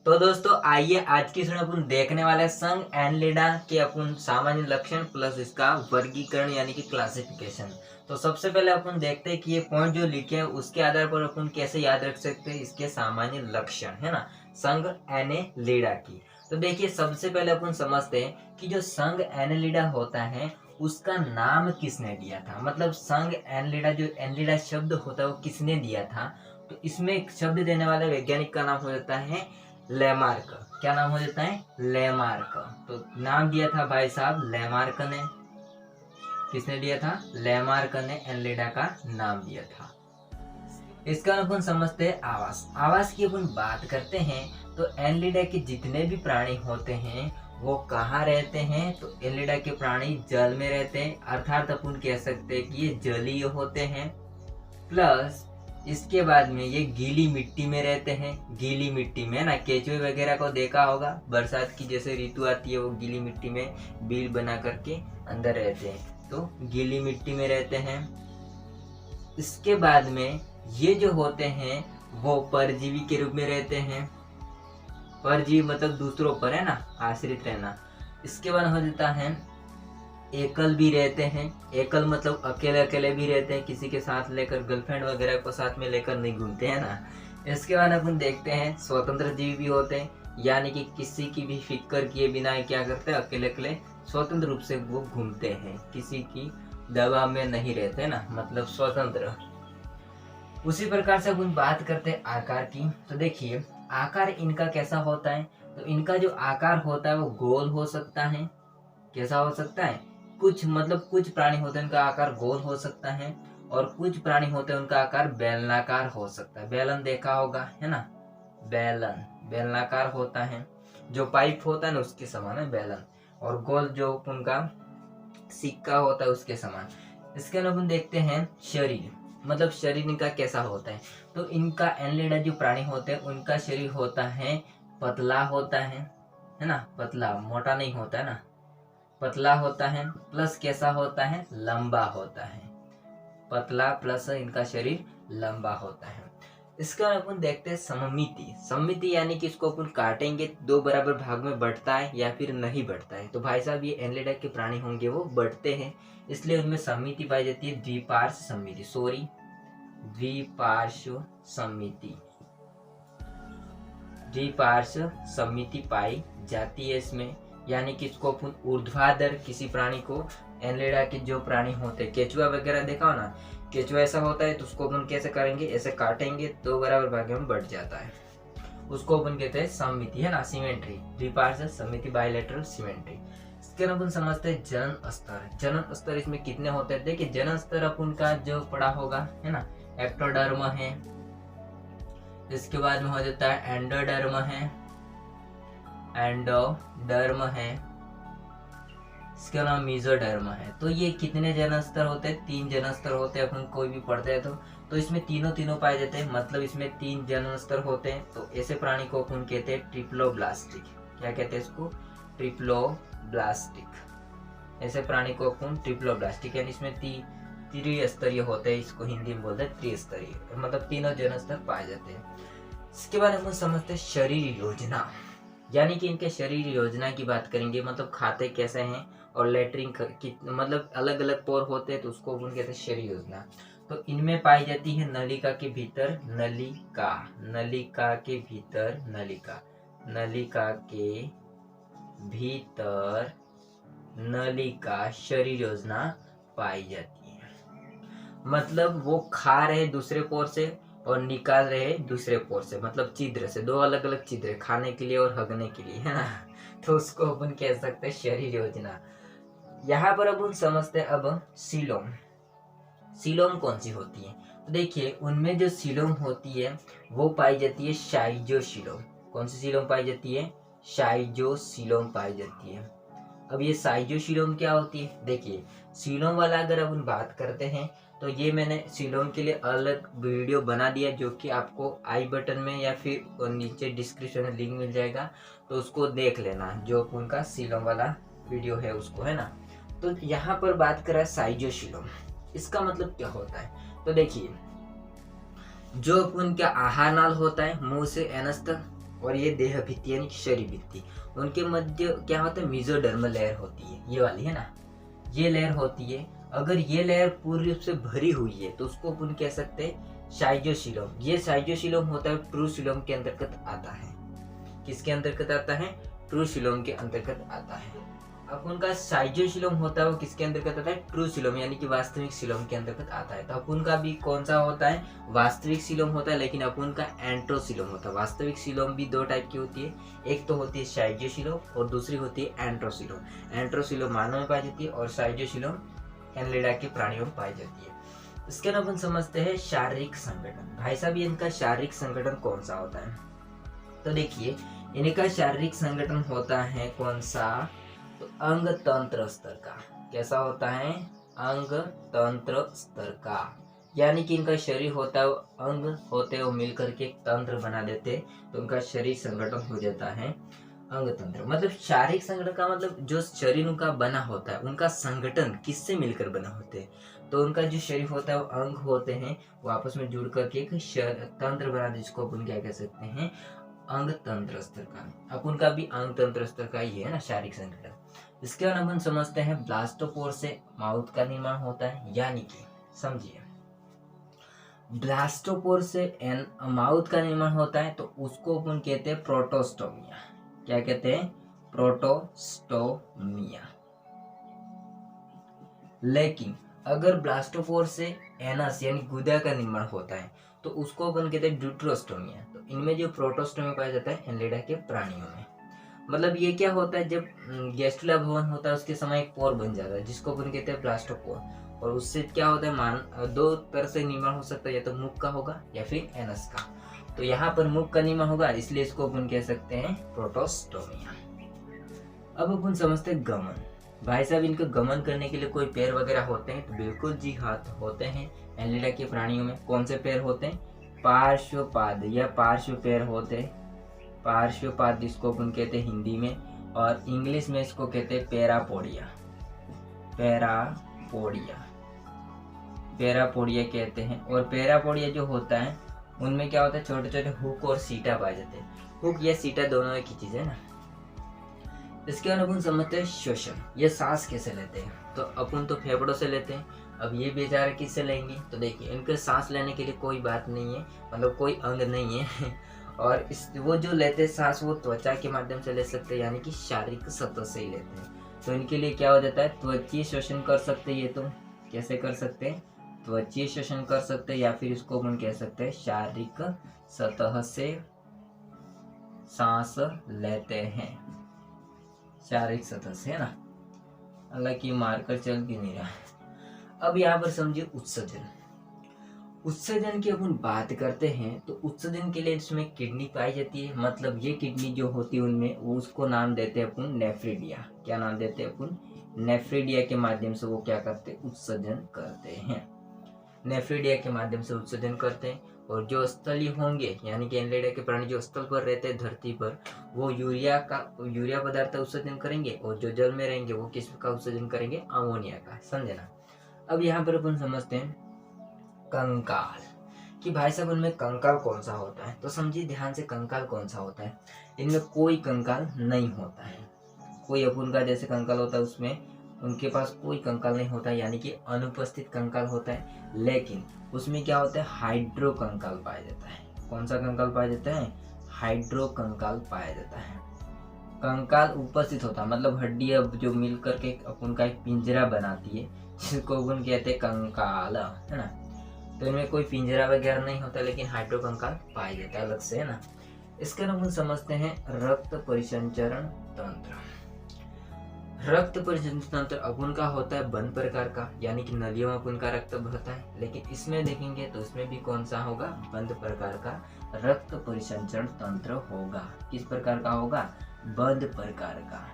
तो दोस्तों आइए आज की इसमें अपन देखने वाले हैं संघ एनलिडा के अपन सामान्य लक्षण प्लस इसका वर्गीकरण यानी कि क्लासिफिकेशन। तो सबसे पहले अपन देखते हैं कि ये पॉइंट जो लिखे हैं उसके आधार पर अपन कैसे याद रख सकते हैं इसके सामान्य लक्षण, है ना, संघ एनेलिडा की। तो देखिए सबसे पहले अपन समझते हैं कि जो संघ एनेलिडा होता है उसका नाम किसने दिया था, मतलब संघ एनलिडा जो एनलिडा शब्द होता है वो किसने दिया था। तो इसमें एक शब्द देने वाले वैज्ञानिक का नाम हो जाता है लेमार्क। क्या नाम हो जाता है? लेमार्क। तो नाम दिया था भाई साहब लेमार्क ने। किसने दिया था? लेमार्क ने एनलिडा का नाम दिया था। इसका अपन समझते हैं आवास। आवास की अपन बात करते हैं तो एनलिडा के जितने भी प्राणी होते हैं वो कहाँ रहते हैं, तो एनलिडा के प्राणी जल में रहते हैं, अर्थात अपन कह सकते हैं कि ये जलीय होते हैं। प्लस इसके बाद में ये गीली मिट्टी में रहते हैं। गीली मिट्टी में ना, केचुए वगैरह को देखा होगा, बरसात की जैसे ऋतु आती है वो गीली मिट्टी में बिल बना करके अंदर रहते हैं, तो गीली मिट्टी में रहते हैं। इसके बाद में ये जो होते हैं वो परजीवी के रूप में रहते हैं। परजीवी मतलब दूसरों पर, है ना, आश्रित रहना। इसके बाद हो जाता है एकल भी रहते हैं। एकल मतलब अकेले अकेले भी रहते हैं, किसी के साथ लेकर गर्लफ्रेंड वगैरह को साथ में लेकर नहीं घूमते हैं ना। इसके बाद अपन देखते हैं स्वतंत्र जीव भी होते हैं, यानी कि किसी की भी फिक्र किए बिना क्या करते हैं, अकेले अकेले स्वतंत्र रूप से वो घूमते हैं, किसी की दबाव में नहीं रहते ना, मतलब स्वतंत्र। उसी प्रकार से अपन बात करते हैं आकार की। तो देखिए आकार इनका कैसा होता है, तो इनका जो आकार होता है वो गोल हो सकता है। कैसा हो सकता है? कुछ प्राणी होते हैं उनका आकार गोल हो सकता है, और कुछ प्राणी होते हैं उनका आकार बेलनाकार हो सकता है। बेलन देखा होगा, है ना, बेलन बेलनाकार होता है, जो पाइप होता है ना उसके समान है बेलन, और गोल जो उनका सिक्का होता है उसके समान। इसके अलावा अपन देखते हैं शरीर, मतलब शरीर इनका कैसा होता है। तो इनका एनलिडा जो प्राणी होते हैं उनका शरीर होता है पतला होता है ना, पतला, मोटा नहीं होता है ना, पतला होता है। प्लस कैसा होता है? लंबा होता है। पतला प्लस इनका शरीर लंबा होता है। इसका अपन देखते हैं सममिति। सममिति यानी कि इसको अपन काटेंगे दो बराबर भाग में बढ़ता है या फिर नहीं बढ़ता है। तो भाई साहब ये एनलिडा के प्राणी होंगे वो बढ़ते हैं, इसलिए उनमें सममिति पाई जाती है, द्विपार्श्व सममिति, सॉरी द्विपार्श्व सममिति, द्विपार्श्व सममिति पाई जाती है इसमें। यानी कि इसको अपन ऊर्ध्वाधर किसी प्राणी को, एनलिडा के जो प्राणी होते हैं, केचुआ वगैरह देखा हो ना, केचुआ ऐसा होता है तो उसको अपन कैसे करेंगे, ऐसे काटेंगे दो बराबर भागों में बढ़ जाता है, उसको अपन कहते हैं सममिति, है ना, सिमेट्री, द्विपार्श्व सममिति, बायलैटरल सिमेट्री। इसके अपन समझते हैं जनन स्तर। जनन स्तर इसमें कितने होते हैं? देखिए जनन स्तर अपन का जो पड़ा होगा, है ना, एक्टोडर्म है, इसके बाद में हो जाता है एंडोडर्म है, एंडोडर्म है, इसका नाम मेसोडर्म है। तो ये कितने जनस्तर होते हैं? 3 जनस्तर होते हैं, अपन कोई भी पढ़ते हैं तो इसमें तीनों पाए जाते हैं, मतलब इसमें 3 जनस्तर होते हैं। तो ऐसे प्राणी को अपन कहते हैं ट्रिप्लोब्लास्टिक। क्या कहते हैं इसको? ट्रिप्लोब्लास्टिक। ऐसे प्राणी को अपन ट्रिप्लोब्लास्टिक, यानी इसमें त्रिस्तरीय होते हैं, इसको हिंदी में बोलते हैं त्रिस्तरीय, मतलब तीनों जनस्तर पाए जाते हैं। इसके बाद हम समझते हैं शरीर योजना, यानी कि इनके शरीर योजना की बात करेंगे, मतलब खाते कैसे हैं और लेटरिन मतलब अलग अलग पोर होते हैं, तो उसको अपन कहते हैं शरीर योजना। तो इनमें पाई जाती है नलिका के भीतर नलिका, नलिका के भीतर नलिका, नलिका के भीतर नलिका शरीर योजना पाई जाती है। मतलब वो खा रहे दूसरे पोर से और निकाल रहे दूसरे पोर से, मतलब छिद्र से, दो अलग अलग छिद्र, खाने के लिए और हगने के लिए, है ना। तो उसको अपन कह सकते हैं शरीर योजना। यहाँ पर अपन समझते हैं अब सीलोम। सीलोम कौन सी होती है? तो देखिए उनमें जो सीलोम होती है वो पाई जाती है शाइजोसीलोम। कौन सी सीलोम पाई जाती है? शाइजोसीलोम पाई जाती है। अब ये साइजोसीलोम क्या होती है? देखिए सीलोम वाला अगर अपन बात करते हैं तो ये मैंने सीलोम के लिए अलग वीडियो बना दिया, जो कि आपको आई बटन में या फिर नीचे डिस्क्रिप्शन में लिंक मिल जाएगा, तो उसको देख लेना, जो उनका सीलोम वाला वीडियो है उसको, है ना। तो यहाँ पर बात करें साइजोसीलोम, इसका मतलब क्या होता है? तो देखिए जो उनका आहार नाल होता है मुंह से एनस तक, और ये देह भित्ति यानी कि शरीर भित्ति, उनके मध्य क्या होता है, मेसोडर्मल लेयर होती है, ये वाली है ना, ये लेयर होती है। अगर ये लेयर पूरी रूप से भरी हुई है तो उसको अपन कह सकते हैं साइजोसीलम। ये साइजोसीलम होता है ट्रूसिलम के अंतर्गत आता है। किसके अंतर्गत आता है, ट्रूसिलम के अंतर्गत आता है। अब उनका साइजोसीलम होता है वो किसके अंतर्गत आता है, ट्रूसिलम यानी कि वास्तविक सीलम के अंतर्गत आता है। तो अपुन का भी कौन सा होता है, वास्तविक सीलम होता है, लेकिन अपुन का एंट्रोसीलम होता है। वास्तविक सीलम भी दो टाइप की होती है, एक तो होती है साइजोसीलम और दूसरी होती है एंट्रोसीलम। एंट्रोसीलम मानव में पाई जाती है और साइजोसीलम एनलिडा के प्राणियों में पाई जाती है। इसके बाद अपन समझते हैं शारीरिक संगठन। भाई साहब इनका शारीरिक संगठन कौन सा होता है, तो देखिए इनका शारीरिक संगठन होता है कौन सा, तो अंग तंत्र स्तर का। कैसा होता है, अंग तंत्र स्तर का, यानी कि इनका शरीर होता है अंग होते वो मिलकर के एक तंत्र बना देते, तो उनका शरीर संगठन हो जाता है अंग तंत्र। मतलब शारीरिक संगठन का मतलब जो शरीर उनका बना होता है, उनका संगठन किससे मिलकर बना होते हैं, तो उनका जो शरीर होता है वो अंग होते हैं, वो आपस में जुड़ करके एक तंत्र बना दे, जिसको अपन क्या कह सकते हैं, अंग तंत्र स्तर का। अपन का भी अंग तंत्र स्तर का ही है ना शारीरिक संगठन। इसके बाद अपन समझते हैं ब्लास्टोपोर से माउथ का निर्माण होता है, यानी कि समझिए ब्लास्टोपोर से माउथ का निर्माण होता है, तो उसको अपन कहते हैं प्रोटोस्टोमिया। क्या कहते हैं, प्रोटोस्टोमिया। लेकिन अगर ब्लास्टोपोर से एनस यानी गुदा का निर्माण होता है, तो उसको अपन कहते हैं ड्यूट्रोस्टोमिया। तो इनमें जो प्रोटोस्टोमिया पाया जाता है एनलिडा के प्राणियों में। मतलब ये क्या होता है, जब गैस्ट्रुला भवन होता है उसके समय एक पोर बन जाता है, जिसको अपन कहते हैं ब्लास्टोपोर। और उससे क्या होता है, दो तरह से निर्माण हो सकता है, या तो मुख का होगा या फिर एनस का। तो यहाँ पर मुख का निर्माण होगा, इसलिए इसको अपन कह सकते हैं प्रोटोस्टोमिया। अब अपन समझते हैं गमन। भाई साहब इनको गमन करने के लिए कोई पैर वगैरह होते हैं, तो बिल्कुल जी हाथ होते हैं। एनलिडा के प्राणियों में कौन से पैर होते हैं, पार्श्वपाद या पार्श्व पैर होते हैं। पार्श्वपाद जिसको अपन कहते हैं हिंदी में, और इंग्लिश में इसको कहते हैं पैरापोडिया। पैरापोडिया, पैरापोडिया कहते हैं। और पैरापोडिया जो होता है उनमें क्या होता है, छोटे छोटे हुक और सीटा पाए जाते हैं। हुक या सीटा दोनों एक ही चीज है ना। इसके बाद अपन समझते हैं श्वसन। ये सांस कैसे लेते हैं, तो अपन तो फेफड़ों से लेते हैं। अब ये बेचारे किससे लेंगे, तो देखिए इनके सांस लेने के लिए कोई बात नहीं है, मतलब कोई अंग नहीं है। और वो जो लेते हैं सांस, वो त्वचा के माध्यम से ले सकते हैं, यानी कि शारीरिक सतह से ही लेते हैं। तो इनके लिए क्या हो जाता है, त्वचीय श्वसन कर सकते हैं। ये तो कैसे कर सकते हैं, त्वचीय श्वसन कर सकते हैं, या फिर इसको अपन कह सकते हैं शारीरिक सतह से सांस लेते हैं, शारीरिक सतह से, है ना। हालांकि मारकर चल भी नहीं रहा। अब यहाँ पर समझिए उत्सर्जन। उत्सर्जन की अपन बात करते हैं, तो उत्सर्जन के लिए इसमें किडनी पाई जाती है। मतलब ये किडनी जो होती है उनमें, वो उसको नाम देते हैं अपन नेफ्रिडिया। क्या नाम देते हैं अपन, नेफ्रिडिया के माध्यम से वो क्या करते हैं, उत्सर्जन करते हैं। नेफ्रिडिया के माध्यम से उत्सर्जन करते हैं। और जो स्थलीय होंगे, यानी कि एनलिडा के प्राणी जो स्थल पर रहते हैं धरती पर, वो यूरिया पदार्थ का उत्सर्जन करेंगे। और जो जल में रहेंगे वो किस का उत्सर्जन करेंगे, अमोनिया का। समझे ना। अब यहाँ पर अपन समझते हैं कंकाल, कि भाई साहब उनमें कंकाल कौन सा होता है, तो समझिए ध्यान से कंकाल कौन सा होता है। इनमें कोई कंकाल नहीं होता है। कोई अपन का जैसे कंकाल होता है, उसमें उनके पास कोई कंकाल नहीं होता है, यानी कि अनुपस्थित कंकाल होता है। लेकिन उसमें क्या होता है, हाइड्रो कंकाल पाया जाता है। कौन सा कंकाल पाया जाता है, हाइड्रो कंकाल पाया जाता है। कंकाल उपस्थित होता है, मतलब हड्डी अब जो मिल करके अपन का एक पिंजरा बनाती है, जिसको अपन कहते हैं कंकाल, है ना। तो इनमें कोई पिंजरा वगैरह नहीं होता, लेकिन हाइड्रो कंकाल पाया जाता है अलग से, है ना। इसके अपन समझते हैं रक्त परिसंचरण तंत्र। रक्त परिसंचरण तंत्र अपन का होता है बंद प्रकार का, यानी कि नलियों में अपन का रक्त बहता है। लेकिन इसमें देखेंगे तो इसमें भी कौन सा होगा, बंद प्रकार का रक्त परिसंचरण तंत्र होगा। किस प्रकार का होगा, बंद प्रकार का।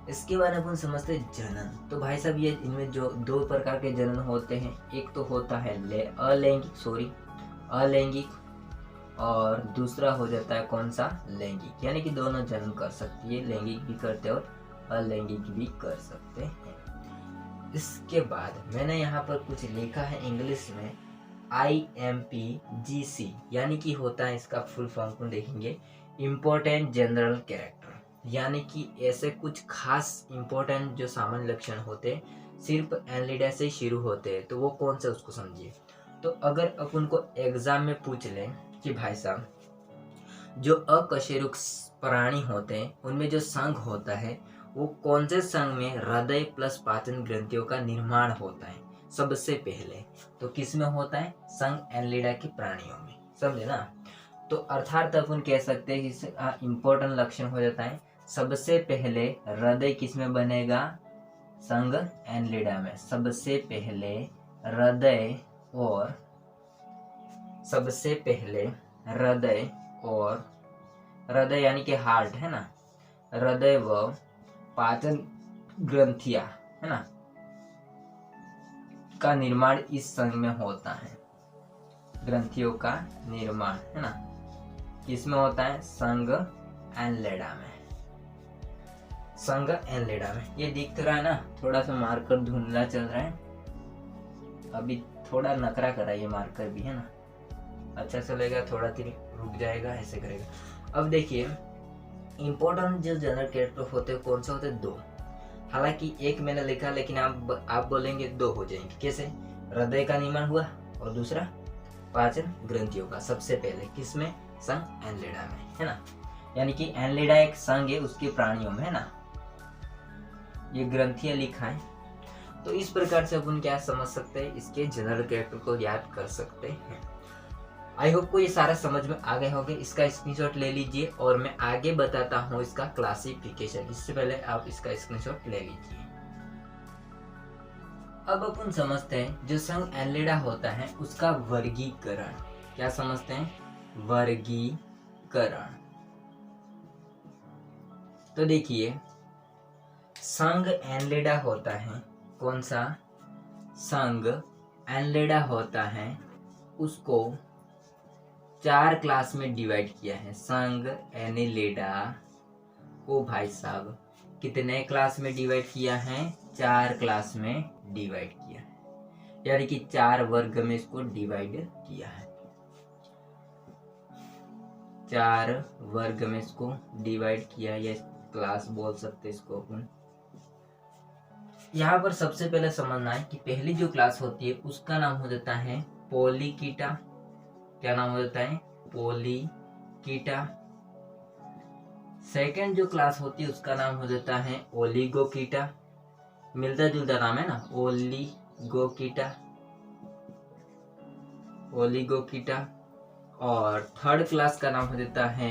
इसके बाद अपन समझते हैं जनन। तो भाई साहब ये इनमें जो दो प्रकार के जनन होते हैं, एक तो होता है अलैंगिक, और दूसरा हो जाता है कौन सा, लैंगिक। यानी कि दोनों जनन कर सकती है, लैंगिक भी करते हैं और अलैंगिक भी कर सकते हैं। इसके बाद मैंने यहाँ पर कुछ लिखा है इंग्लिश में, IMPGC, यानी कि होता है, इसका फुल फॉर्म को देखेंगे, इम्पोर्टेंट जनरल कैरेक्टर, यानी कि ऐसे कुछ खास इम्पोर्टेंट जो सामान्य लक्षण होते हैं सिर्फ एनलिडा से शुरू होते हैं, तो वो कौन से उसको समझिए। तो अगर अपन को एग्जाम में पूछ लें कि भाई साहब जो अकशेरुक प्राणी होते हैं उनमें जो संघ होता है वो कौन से संघ में हृदय प्लस पाचन ग्रंथियों का निर्माण होता है सबसे पहले, तो किस में होता है, संघ एनलिडा के प्राणियों में, समझे ना। तो अर्थात अपन कह सकते हैं कि इम्पोर्टेंट लक्षण हो जाता है, सबसे पहले हृदय किस में बनेगा, संघ एनलिडा में, सबसे पहले हृदय और सबसे पहले हृदय और हृदय यानी कि हार्ट है ना, हृदय व पाचन ग्रंथियां है ना का निर्माण इस संघ में होता है, ग्रंथियों का निर्माण है ना किसमें होता है, संघ एनलिडा में, संघ एनलिडा में। ये दिख तो रहा है ना, थोड़ा सा मार्कर धुंधला चल रहा है, अभी थोड़ा नकरा करा ये मार्कर भी है ना, अच्छा चलेगा, थोड़ा देर रुक जाएगा, ऐसे करेगा। अब देखिए इम्पोर्टेंट जो जनरल कैरेक्टर होते हैं कौन से होते हैं, दो, हालांकि एक मैंने लिखा लेकिन आप बोलेंगे दो हो जाएंगे, कैसे, हृदय का निर्माण हुआ और दूसरा पाचन ग्रंथियों का, सबसे पहले किसमें, संघ एनलिडा में है ना, यानी कि एनलिडा एक संघ है उसके प्राणियों में है ना, ये ग्रंथियां लिखा है। तो इस प्रकार से अपन क्या समझ सकते हैं, इसके जनरल कैरेक्टर को याद कर सकते हैं। आई होप को ये सारा समझ में आ गए होंगे, इसका स्क्रीनशॉट ले लीजिए और मैं आगे बताता हूँ इसका क्लासिफिकेशन, इससे पहले आप इसका स्क्रीनशॉट ले लीजिए। अब अपन समझते हैं जो संघ एनलिडा होता है उसका वर्गीकरण, क्या समझते हैं, वर्गीकरण। तो देखिए संघ एनलिडा होता है, कौन सा, संघ एनलिडा होता है, उसको 4 क्लास में डिवाइड किया है, संघ एनलिडा को भाई साहब कितने क्लास में डिवाइड किया है, 4 क्लास में डिवाइड किया है, यानी कि 4 वर्ग में इसको डिवाइड किया है, 4 वर्ग में इसको डिवाइड किया, या क्लास बोल सकते इसको अपन। यहाँ पर सबसे पहले समझना है कि पहली जो क्लास होती है उसका नाम हो जाता है पोलिकीटा, क्या नाम हो जाता है, पोलिकीटा। सेकंड जो क्लास होती है उसका नाम हो जाता है ओलिगोकीटा, मिलता जुलता नाम है ना, ओलिगोकीटा, ओलिगोकीटा। और थर्ड क्लास का नाम हो जाता है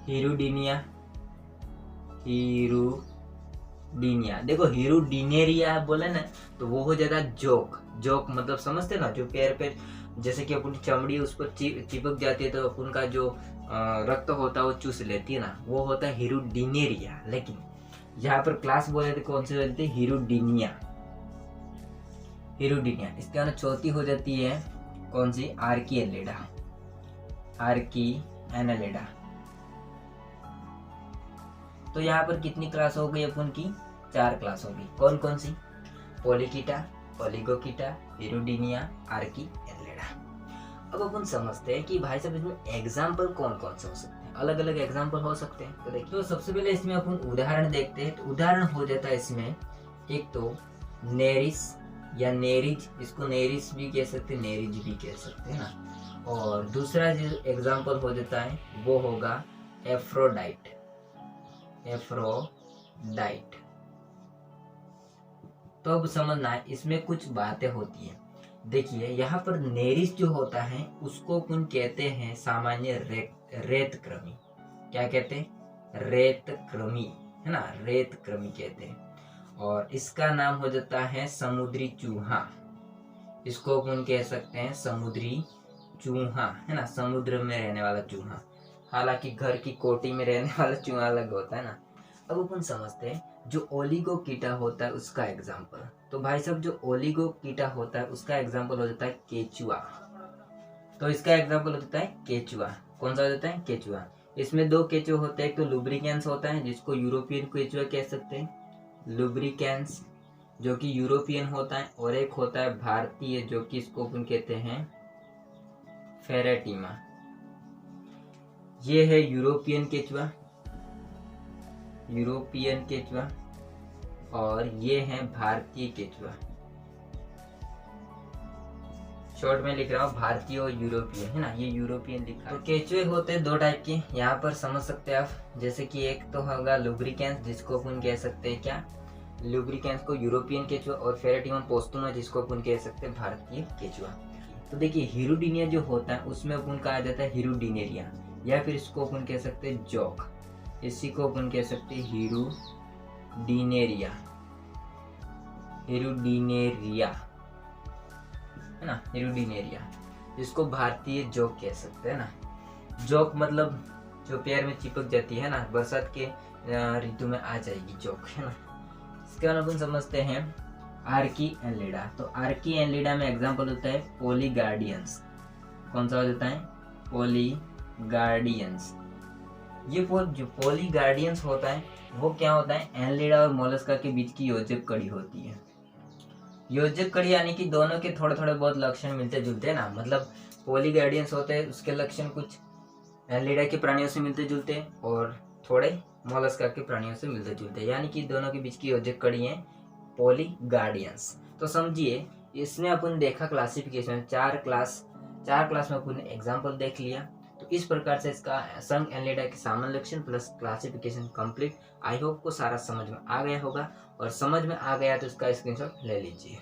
हिरुडीनिया, हिरुडीनिया। देखो हिरुडीनेरिया बोले ना तो वो हो जाता है जोक, जोक मतलब समझते ना, जो पैर पे जैसे कि अपन चमड़ी उस पर चिपक जाती है तो अपन का जो रक्त होता है वो चूस लेती है ना, वो होता है हिरुडीनेरिया। लेकिन यहाँ पर क्लास बोले थे कौन से बोलते हैं, हिरुडीनिया, हिरुडीनिया। इसके अंदर चौथी हो जाती है कौन सी, आर्की एनलिडा, आर्की एनलिडा। तो यहाँ पर कितनी क्लास हो गई अपन की, 4 क्लास होगी, कौन कौन सी, पोलिकीटा, ओलिगोकीटा, हिरुडीनिया, आर्की एनलिडा। अब अपन समझते हैं कि भाई साहब इसमें एग्जाम्पल कौन कौन से हो सकते हैं, अलग अलग एग्जाम्पल हो सकते हैं। तो देखिए तो सबसे पहले इसमें अपन उदाहरण देखते हैं। तो उदाहरण हो जाता है इसमें एक तो नेरिस या नेरिज, इसको नेरिस भी कह सकते हैं, नेरिज भी कह सकते हैं ना। और दूसरा जो एग्जाम्पल हो जाता है वो होगा एफ्रोडाइट, एफ्रोडाइट। तो अब समझना है इसमें कुछ बातें होती है। देखिए यहाँ पर नेरिस जो होता है उसको अपन कहते हैं सामान्य रेतक्रमी, क्या कहते हैं, रेतक्रमी है ना, रेतक्रमी कहते हैं। और इसका नाम हो जाता है समुद्री चूहा, इसको अपन कह सकते हैं समुद्री चूहा है ना, समुद्र में रहने वाला चूहा। हालांकि घर की कोठी में रहने वाला चूहा अलग होता है ना। अब अपन समझते हैं जो ओलिगोकीटा होता है उसका एग्जाम्पल। तो भाई साहब जो ओलिगोकीटा होता है उसका एग्जाम्पल हो जाता है केचुआ। तो इसका एग्जाम्पल हो जाता है केचुआ, कौन सा हो जाता है, केचुआ। इसमें 2 केचुआ होते हैं, एक तो लुब्रिकेंस होता है जिसको यूरोपियन केचुआ कह सकते हैं, लुब्रिकेंस, जो कि यूरोपियन होता है, और एक होता है भारतीय जो कि इसको अपन कहते हैं फेरेटिमा। ये है यूरोपियन केचुआ, यूरोपियन केचुआ, और ये है भारतीय केचुआ। शॉर्ट में लिख रहा हूँ भारतीय और यूरोपियन, है ना, ये यूरोपियन लिखा है। तो केचुए होते हैं दो टाइप के, यहाँ पर समझ सकते हैं आप। जैसे कि एक तो होगा लुब्रिकेंस, जिसको अपन कह सकते हैं क्या, लुब्रिकेंस को यूरोपियन केचुआ, और फेरेटिमम पोस्टुमा जिसको अपन कह सकते हैं भारतीय केचुआ। तो देखिए हीरोडिनिया जो होता है उसमें अपन कहा जाता है हीरोडिनेरिया, या फिर इसको अपन कह सकते हैं जॉक, इसी को अपन कह सकते हैं हीरोडिनेरिया, हीरोडिनेरिया, है ना, हीरोडिनेरिया, जिसको भारतीय जॉक कह सकते हैं ना। जॉक मतलब जो पैर में चिपक जाती है ना, बरसात के ऋतु में आ जाएगी जॉक, है ना। इसके बाद अपन समझते हैं आर्की एनलिडा। तो आर्की एनलिडा में एग्जांपल होता है पोलीगार्डियंस। कौन सा होता है, पोलीगार्डियंस। ये जो पोलीगार्डियंस होता है वो क्या होता है, एनलिडा और मोलस्का के बीच की योजक कड़ी होती है। योजक कड़ी यानी कि दोनों के थोड़े थोड़े बहुत लक्षण मिलते जुलते हैं ना, मतलब पोलीगार्डियंस होते हैं उसके लक्षण कुछ एनलिडा के प्राणियों से मिलते जुलते हैं और थोड़े मोलस्का के प्राणियों से मिलते जुलते हैं, यानी कि दोनों के बीच की योजक कड़ी है पोलीगार्डियंस। तो समझिए इसमें अपन देखा क्लासिफिकेशन, चार क्लास में अपन एग्जाम्पल देख लिया। तो इस प्रकार से इसका संघ एनलिडा के सामान्य लक्षण plus classification complete. I hope को सारा समझ में आ गया होगा, और समझ में आ गया तो इसका स्क्रीनशॉट ले लीजिए।